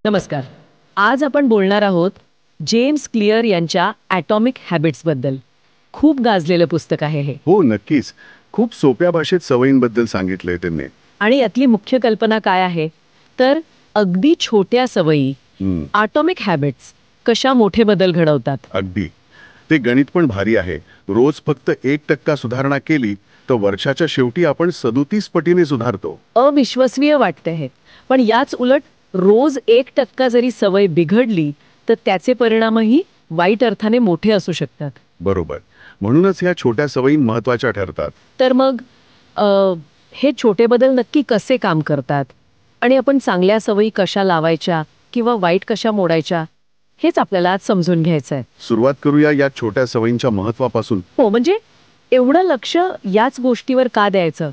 नमस्कार. आज आपण बोलणार आहोत जेम्स क्लिअर यांच्या ॲटॉमिक हॅबिट्सबद्दल. खूप गाजलेलं पुस्तक आहे हे. हो, नक्कीच. खूप सोप्या भाषेत सवयींबद्दल सांगितलंय त्यांनी. आणि यातली मुख्य कल्पना काय आहे तर अगदी छोट्या सवयी ॲटॉमिक हॅबिट्स कशा मोठे बदल घडवतात. अगदी. ते गणित पण भारी आहे. रोज फक्त 1% सुधारणा केली तर वर्षाच्या शेवटी आपण 37 पटीने सुधारतो. अविश्वसनीय वाटते हे, पण याच उलट रोज 1% जरी सवय बिघडली तर त्याचे परिणामही वाईट अर्थाने मोठे असू शकतात. बरोबर. म्हणूनच ह्या छोट्या सवयी महत्वाच्या ठरतात. तर मग हे छोटे बदल नक्की कसे काम करतात आणि आपण चांगल्या सवयी कशा लावायच्या किंवा वाईट कशा मोडायच्या हेच आपल्याला आज समजून घ्यायचं आहे. सुरुवात करूया या छोट्या सवयींच्या महत्वापासून. हो, म्हणजे एवढं लक्ष याच गोष्टीवर का द्यायचं.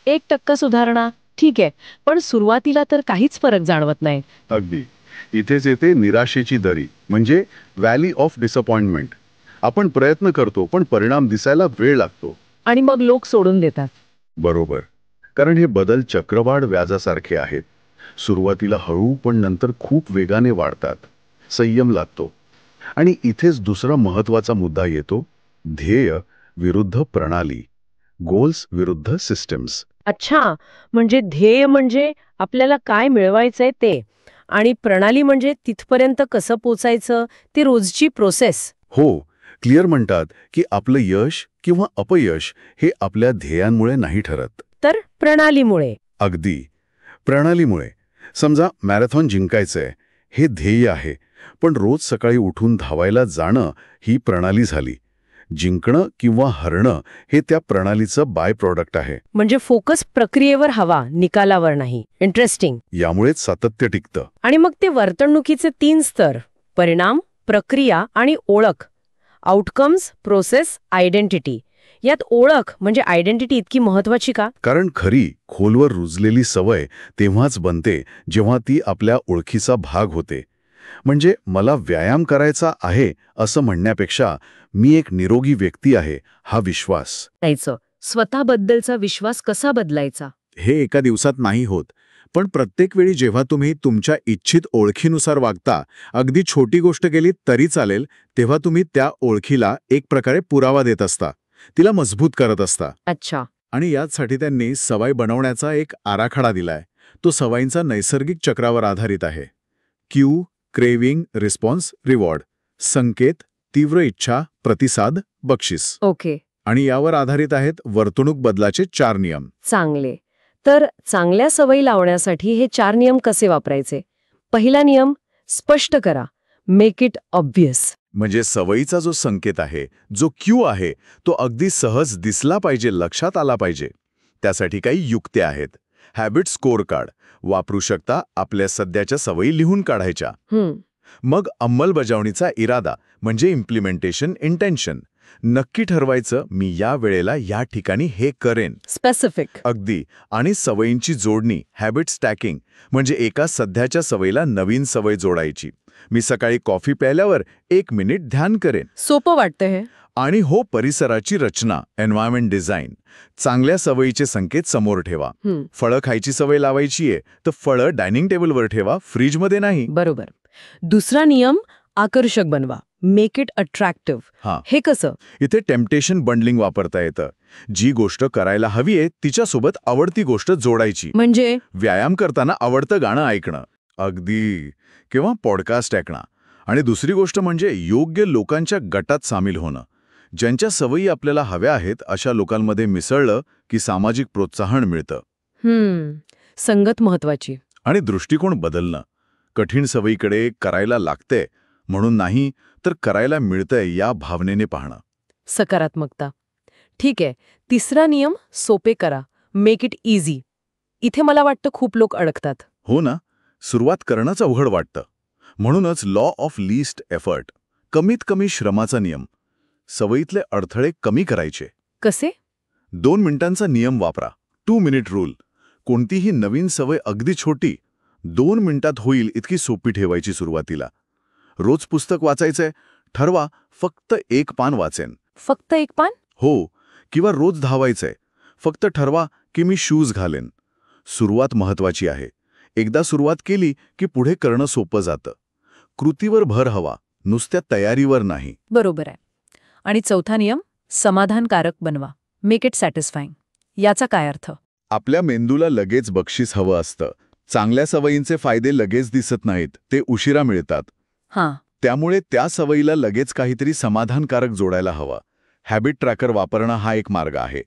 1% सुधारणा ठीक आहे, पण सुरुवातीला तर काहीच फरक जाणवत नाही. अगदी. इथेच येते निराशेची दरी, म्हणजे व्हॅली ऑफ डिसअपॉइंटमेंट. आपण प्रयत्न करतो पण परिणाम दिसायला वेळ लागतो. आणि मग लोक सोडून देतात. बरोबर. कारण हे बदल चक्रवाढ व्याजासारखे आहेत. सुरुवातीला हळू पण नंतर खूप वेगाने वाढतात. संयम लागतो. आणि इथेच दुसरा महत्वाचा मुद्दा येतो, ध्येय विरुद्ध प्रणाली, गोल्स विरुद्ध सिस्टम्स. अच्छा, म्हणजे ध्येय म्हणजे आपल्याला काय मिळवायचंय ते, आणि प्रणाली म्हणजे तिथपर्यंत कसं पोचायचं, ती रोजची प्रोसेस. हो, क्लिअर म्हणतात की आपलं यश किंवा अपयश हे आपल्या ध्येयांमुळे नाही ठरत, तर प्रणालीमुळे. अगदी. प्रणालीमुळे. समजा मॅरेथॉन जिंकायचंय, हे ध्येय आहे, पण रोज सकाळी उठून धावायला जाणं ही प्रणाली झाली. जिंकणं किंवा हरणं हे त्या प्रणालीचं बाय प्रॉडक्ट आहे. म्हणजे फोकस प्रक्रियेवर हवा, निकालावर नाही. इंटरेस्टिंग. यामुळेच सातत्य टिकतं. आणि मग ते वर्तणुकीचे 3 स्तर: परिणाम, प्रक्रिया आणि ओळख. Outcomes, process, identity. यात ओळख म्हणजे आयडेंटिटी इतकी महत्वाची का? कारण खरी खोलवर रुजलेली सवय तेव्हाच बनते जेव्हा ती आपल्या ओळखीचा भाग होते. म्हणजे मला व्यायाम करायचा आहे असं म्हणण्यापेक्षा मी एक निरोगी व्यक्ती आहे हा विश्वास. स्वतःबद्दलचा विश्वास कसा बदलायचा? हे एका दिवसात नाही होत, पण प्रत्येक वेळी जेव्हा तुम्ही तुमच्या इच्छित ओळखीनुसार वागता, अगदी छोटी गोष्ट केली तरी चालेल, तेव्हा तुम्ही त्या ओळखीला एक प्रकारे पुरावा देत असता, तिला मजबूत करत असता. अच्छा. आणि याचसाठी त्यांनी सवय बनवण्याचा एक आराखडा दिलाय. तो सवयींचा नैसर्गिक चक्रावर आधारित आहे. Cue, craving, response, reward. संकेत, तीव्र इच्छा, प्रतिसाद, बक्षीस. ओके. आणि यावर आधारित आहेत वर्तणूक बदलाचे 4 नियम. चांगले. तर चांगल्या सवयी लावण्यासाठी हे 4 नियम कसे वापरायचे? पहिला नियम, स्पष्ट करा. Make it obvious. म्हणजे सवयीचा जो संकेत आहे, जो क्यू आहे, तो अगदी सहज दिसला पाहिजे, लक्षात आला पाहिजे. त्यासाठी काही युक्त्या आहेत. हॅबिट स्कोर कार्ड वापरू शकता. आपल्या सध्याच्या सवयी लिहून काढायच्या. मग अंमलबजावणीचा इरादा म्हणजे इम्प्लिमेंटेशन इंटेन्शन. नक्की ठरवायचं, मी या वेळेला या ठिकाणी हे करेन. स्पेसिफिक. अगदी. आणि सवयींची जोडणी, हॅबिट स्टॅकिंग, म्हणजे एका सध्याच्या सवयीला नवीन सवय जोडायची. मी सकाळी कॉफी प्यायल्यावर 1 मिनिट ध्यान करेन. सोपं वाटतं हे. आणि हो, परिसराची रचना, एन्व्हायरमेंट डिझाईन. चांगल्या सवयीचे संकेत समोर ठेवा. फळं खायची सवय लावायची आहे तर फळं डायनिंग टेबलवर ठेवा, फ्रीजमध्ये नाही. बरोबर. दुसरा नियम, आकर्षक बनवा. Make it attractive. हे कसं? इथे टेम्पटेशन बंडलिंग वापरता येतं. जी गोष्ट करायला हवी आहे तिच्यासोबत आवडती गोष्ट जोडायची. म्हणजे व्यायाम करताना आवडतं गाणं ऐकणं, अगदी, किंवा पॉडकास्ट ऐकणं. आणि दुसरी गोष्ट म्हणजे योग्य लोकांच्या गटात सामील होणं. ज्यांच्या सवयी आपल्याला हव्या आहेत अशा लोकांमध्ये मिसळलं की सामाजिक प्रोत्साहन मिळतं. संगत महत्वाची. आणि दृष्टिकोन बदलणं. कठीण सवयीकडे करायला लागतंय म्हणून नाही, तर करायला मिळतंय या भावनेने पाहणं. सकारात्मकता. ठीक आहे. तिसरा नियम, सोपे करा. Make it easy. इथे मला वाटतं खूप लोक अडकतात. हो ना, सुरुवात करणंच अवघड वाटतं. म्हणूनच लॉ ऑफ लीस्ट एफर्ट, कमीत कमी श्रमाचा नियम. सवयीतले अडथळे कमी करायचे. कसे? 2 मिनिटांचा नियम वापरा. 2 मिनिट रूल. कोणतीही नवीन सवय अगदी छोटी 2 मिनिटात होईल इतकी सोपी ठेवायची सुरुवातीला. रोज पुस्तक वाचायचंय, ठरवा फक्त 1 पान वाचेन. फक्त 1 पान? हो. किंवा रोज धावायचंय, फक्त ठरवा की मी शूज घालेन. सुरुवात महत्वाची आहे. एकदा सुरुवात केली की पुढे करणं सोपं जातं. कृतीवर भर हवा, नुसत्या तयारीवर नाही. बरोबर आहे. आणि चौथा नियम, समाधानकारक बनवा. Make it satisfying. याचा काय अर्थ? आपल्या मेंदूला लगेच बक्षीस हवं असतं. चांगल्या सवयींचे फायदे लगेच दिसत नाहीत, ते उशिरा मिळतात. हां. त्यामुळे त्या सवयीला लगेच काहीतरी समाधानकारक जोडायला हवं. हॅबिट ट्रॅकर वापरणं हा एक मार्ग आहे.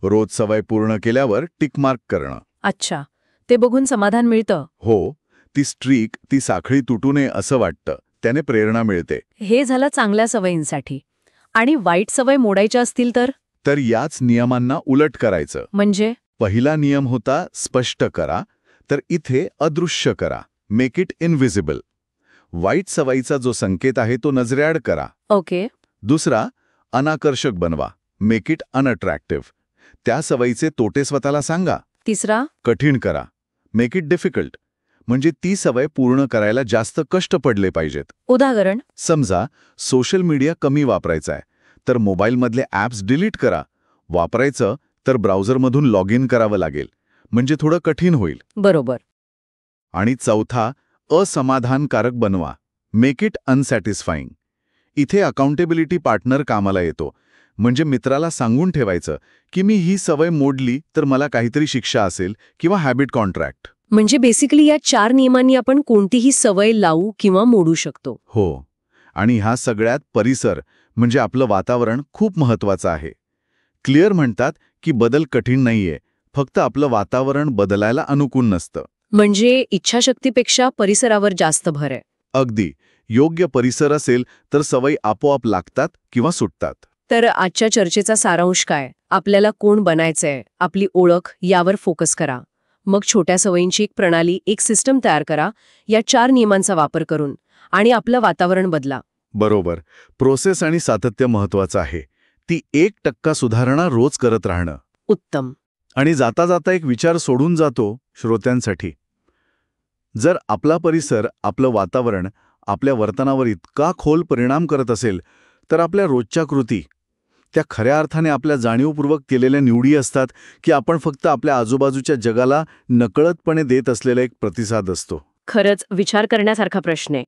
रोज सवय पूर्ण केल्यावर टिकमार्क करणं. अच्छा. ते बघून समाधान मिळतं? हो, ती स्ट्रीक, ती साखळी तुटू नये असं वाटतं. त्याने प्रेरणा मिळते. हे झालं चांगल्या सवयींसाठी. आणि वाईट सवय मोडायच्या असतील तर याच नियमांना उलट करायचं. म्हणजे? पहिला नियम होता स्पष्ट करा, तर इथे अदृश्य करा. Make it invisible. वाईट सवयीचा जो संकेत आहे तो नजरेआड करा. ओके. दुसरा, अनाकर्षक बनवा. Make it unattractive. त्या सवयीचे तोटे स्वतःला सांगा. तिसरा? कठीण करा. Make it difficult. म्हणजे ती सवय पूर्ण करायला जास्त कष्ट पडले पाहिजेत. उदाहरण? समजा सोशल मीडिया कमी वापरायचा आहे, तर मोबाईलमधले ॲप्स डिलीट करा. वापरायचं तर ब्राउझरमधून लॉग इन करावं लागेल. म्हणजे थोडं कठीण होईल. बरोबर. आणि चौथा, असमाधानकारक बनवा. Make it unsatisfying. इथे अकाउंटेबिलिटी पार्टनर कामाला येतो. म्हणजे मित्राला सांगून ठेवायचं की मी ही सवय मोडली तर मला काहीतरी शिक्षा असेल किंवा हॅबिट कॉन्ट्रॅक्ट. म्हणजे बेसिकली या 4 नियमांनी आपण कोणतीही सवय लावू किंवा मोडू शकतो. हो. आणि ह्या सगळ्यात परिसर म्हणजे आपलं वातावरण खूप महत्वाचं आहे. क्लिअर म्हणतात की बदल कठीण नाहीये, फक्त आपलं वातावरण बदलायला अनुकूल नसतं. म्हणजे इच्छाशक्तीपेक्षा परिसरावर जास्त भर आहे. अगदी. योग्य परिसर असेल तर सवयी आपोआप लागतात किंवा सुटतात. तर आजच्या चर्चेचा सारांश काय? आपल्याला कोण बनायचंय, आपली ओळख यावर फोकस करा. मग छोट्या सवयींची एक प्रणाली, एक सिस्टम तयार करा या 4 नियमांचा वापर करून, आणि आपलं वातावरण बदला. बरोबर. प्रोसेस आणि सातत्य महत्वाचं आहे. ती 1% सुधारणा रोज करत राहणं. उत्तम. आणि जाता जाता एक विचार सोडून जातो श्रोत्यांसाठी. जर आपला परिसर, आपलं वातावरण आपल्या वर्तनावर इतका खोल परिणाम करत असेल, तर आपल्या रोजच्या कृती त्या खऱ्या अर्थाने आपल्या जाणीवपूर्वक केलेल्या निवडी असतात की आपण फक्त आपल्या आजूबाजूच्या जगाला नकळतपणे देत असलेला एक प्रतिसाद असतो. खरंच विचार करण्यासारखा प्रश्न आहे.